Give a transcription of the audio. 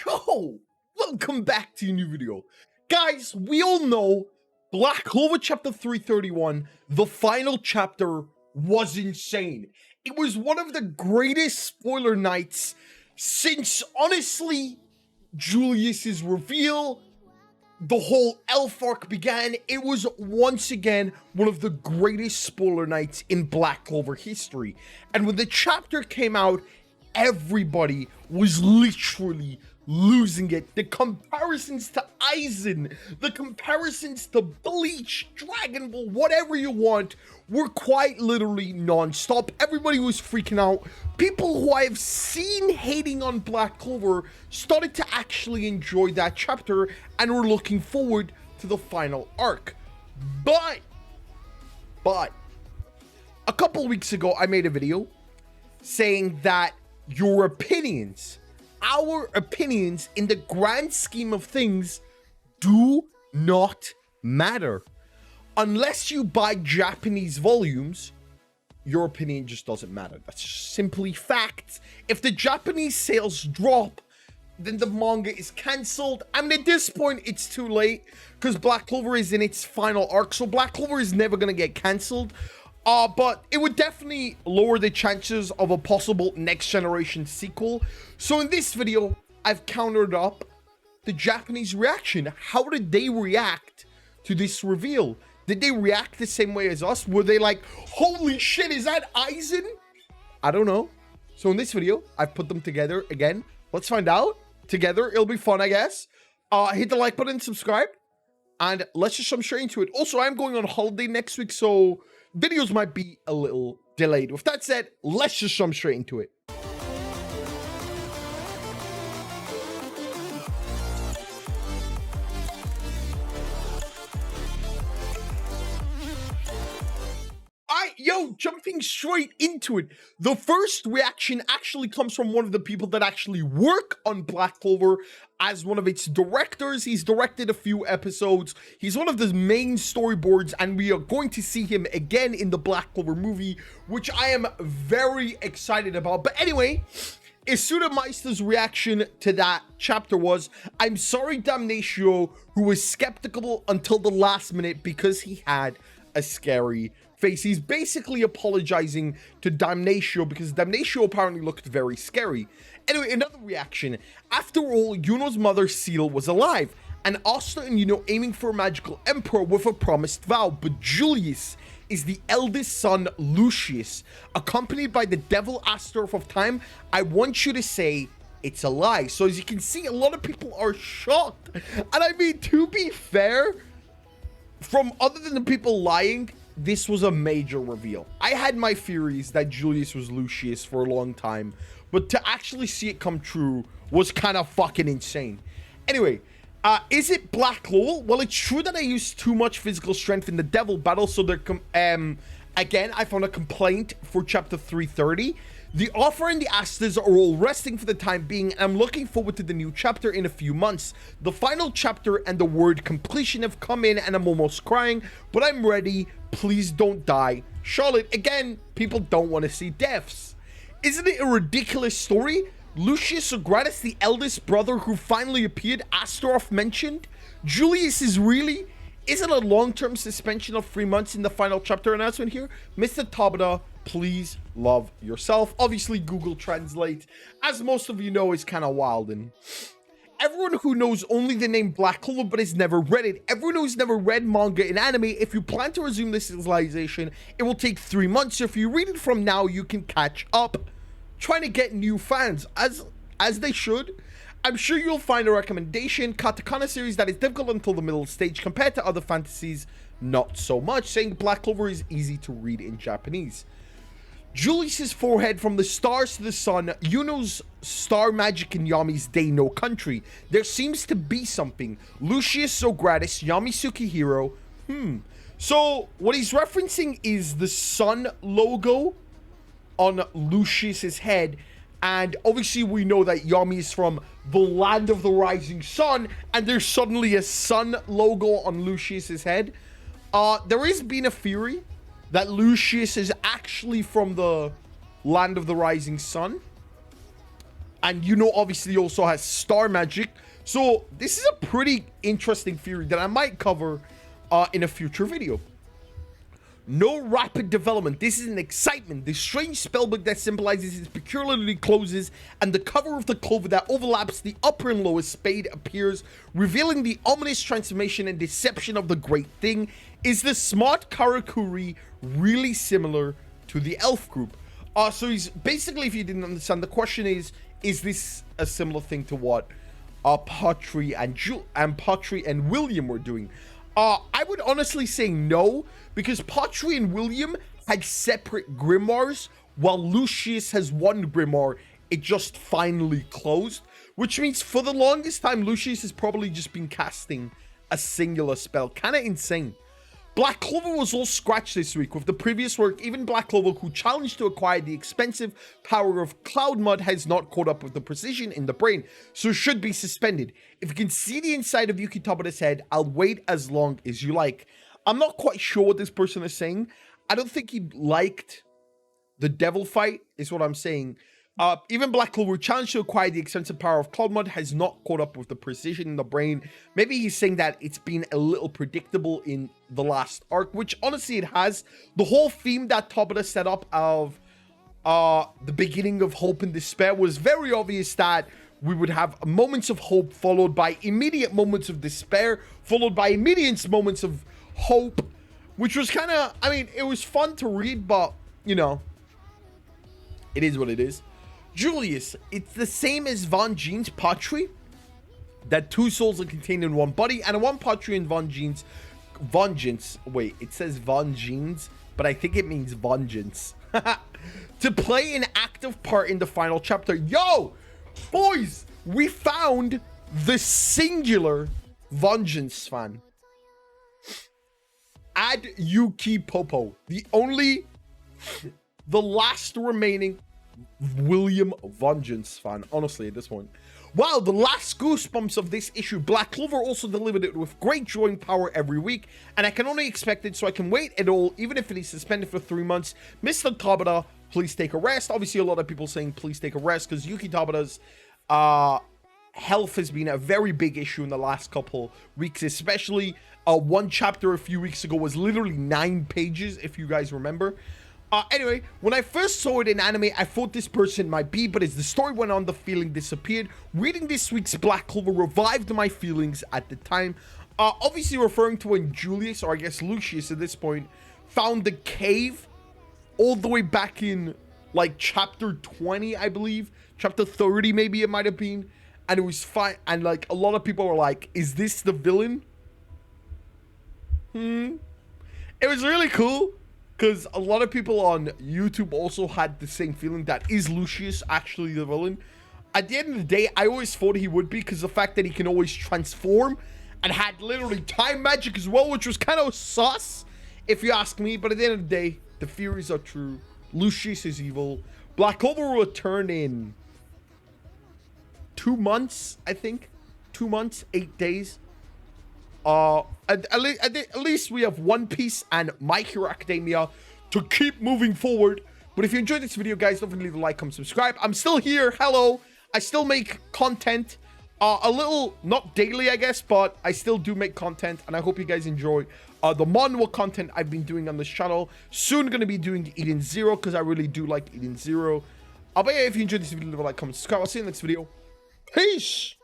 Yo, welcome back to a new video. Guys, we all know Black Clover chapter 331, the final chapter, was insane. It was one of the greatest spoiler nights since, honestly, Julius's reveal, the whole elf arc began. It was once again one of the greatest spoiler nights in Black Clover history. And when the chapter came out, everybody was literally losing it. The comparisons to Aizen, the comparisons to Bleach, Dragon Ball, whatever you want, were quite literally non-stop. Everybody was freaking out. People who I've seen hating on Black Clover started to actually enjoy that chapter and were looking forward to the final arc. But a couple weeks ago, I made a video saying that your opinions, our opinions in the grand scheme of things, do not matter. Unless you buy Japanese volumes, your opinion just doesn't matter. That's just simply facts. If the Japanese sales drop, then the manga is cancelled. I mean, at this point, it's too late because Black Clover is in its final arc, so Black Clover is never going to get cancelled. But it would definitely lower the chances of a possible next generation sequel. So in this video, I've countered up the Japanese reaction. How did they react to this reveal? Did they react the same way as us? Were they like, holy shit, is that Aizen? I don't know. So in this video, I've put them together again. Let's find out together. It'll be fun, I guess. Hit the like button, subscribe, and let's just jump straight into it. Also, I'm going on holiday next week, so videos might be a little delayed. With that said, let's just jump straight into it. Jumping straight into it. The first reaction actually comes from one of the people that actually work on Black Clover as one of its directors. He's directed a few episodes. He's one of the main storyboards, and we are going to see him again in the Black Clover movie, which I am very excited about. But anyway, Isuda Meister's reaction to that chapter was, I'm sorry, Damnatio, who was skeptical until the last minute because he had a scary face. He's basically apologizing to Damnatio because Damnatio apparently looked very scary. Anyway, another reaction. After all, Yuno's mother, Seal, was alive, and Asta and Yuno aiming for a magical emperor with a promised vow, but Julius is the eldest son, Lucius, accompanied by the devil Astaroth of time. I want you to say it's a lie. So as you can see, a lot of people are shocked. And I mean, to be fair, from other than the people lying, this was a major reveal. I had my theories that Julius was Lucius for a long time, but to actually see it come true was kind of fucking insane. Anyway, is it Black Clover? Well, it's true that I used too much physical strength in the devil battle, so there again, I found a complaint for chapter 330. The Offer and the Astas are all resting for the time being, and I'm looking forward to the new chapter in a few months. The final chapter and the word completion have come in, and I'm almost crying, but I'm ready. Please don't die. Charlotte, again, people don't want to see deaths. Isn't it a ridiculous story? Lucius Zogratis, the eldest brother who finally appeared, Astaroth mentioned. Julius is really... Is it a long-term suspension of 3 months in the final chapter announcement here? Mr. Tabata, please love yourself. Obviously, Google Translate, as most of you know, is kind of wild. And everyone who knows only the name Black Clover but has never read it, everyone who's never read manga and anime, if you plan to resume this serialization, it will take 3 months. So if you read it from now, you can catch up. Trying to get new fans, as they should. I'm sure you'll find a recommendation. Katakana series that is difficult until the middle stage compared to other fantasies, not so much. Saying Black Clover is easy to read in Japanese. Julius's forehead from the stars to the sun, Yuno's star magic in Yami's day no country. There seems to be something. Lucius Zogratis, Yami Sukihiro. So what he's referencing is the sun logo on Lucius's head. And obviously we know that Yami is from the land of the rising sun, and there's suddenly a sun logo on Lucius's head. There has been a theory that Lucius is actually from the land of the rising sun. And you know, obviously he also has star magic. So this is a pretty interesting theory that I might cover in a future video. No rapid development. This is an excitement. The strange spellbook that symbolizes his peculiarly closes, and the cover of the Clover that overlaps the upper and lower spade appears, revealing the ominous transformation and deception of the great thing. Is the smart Karakuri really similar to the elf group? So he's basically, if you didn't understand, the question is this a similar thing to what Pottery and William were doing? I would honestly say no, because Pottery and William had separate grimoires, while Lucius has one grimoire. It just finally closed, which means for the longest time, Lucius has probably just been casting a singular spell. Kind of insane. Black Clover was all scratched this week. With the previous work, even Black Clover, who challenged to acquire the expensive power of Cloud Mud, has not caught up with the precision in the brain, so should be suspended. If you can see the inside of Yuki Tabata's head, I'll wait as long as you like. I'm not quite sure what this person is saying. I don't think he liked the devil fight, is what I'm saying. Even Black Clover, challenged to acquire the extensive power of Cloud Mud, has not caught up with the precision in the brain. Maybe he's saying that it's been a little predictable in the last arc, which honestly it has. The whole theme that Tabata set up of the beginning of hope and despair was very obvious that we would have moments of hope followed by immediate moments of despair, followed by immediate moments of hope, which was kind of, I mean, it was fun to read, but, you know, it is what it is. Julius, it's the same as Von Jean's pottery, that two souls are contained in one body, and one pottery and Von Jean's vengeance. Wait, it says Von Jean's, but I think it means vengeance. To play an active part in the final chapter. Yo, boys, we found the singular vengeance fan. Add Yuki Popo, the last remaining William Vengeance fan, honestly, at this point. Wow, the last goosebumps of this issue. Black Clover also delivered it with great drawing power every week, and I can only expect it, so I can wait at all, even if it is suspended for 3 months. Mr. Tabata, please take a rest. Obviously, a lot of people saying please take a rest, because Yuki Tabata's health has been a very big issue in the last couple weeks, especially one chapter a few weeks ago was literally 9 pages, if you guys remember. Anyway, when I first saw it in anime, I thought this person might be, but as the story went on, the feeling disappeared. Reading this week's Black Clover revived my feelings at the time. Obviously referring to when Julius, or I guess Lucius at this point, found the cave all the way back in, like, chapter 20, I believe. Chapter 30, maybe it might have been. And it was fine. And, like, a lot of people were like, is this the villain? It was really cool. Because a lot of people on YouTube also had the same feeling that is Lucius actually the villain. At the end of the day, I always thought he would be, because the fact that he can always transform and had literally time magic as well, which was kind of sus, if you ask me. But at the end of the day, the theories are true. Lucius is evil. Black Clover will return in 2 months, I think. 2 months, 8 days. At least we have One Piece and My Hero Academia to keep moving forward. But if you enjoyed this video, guys, don't forget to leave a like, comment, subscribe. I'm still here. Hello. I still make content. A little, not daily, I guess, but I still do make content. And I hope you guys enjoy the manual content I've been doing on this channel. Soon going to be doing Eden Zero, because I really do like Eden Zero. But yeah, if you enjoyed this video, leave a like, comment, subscribe. I'll see you in the next video. Peace.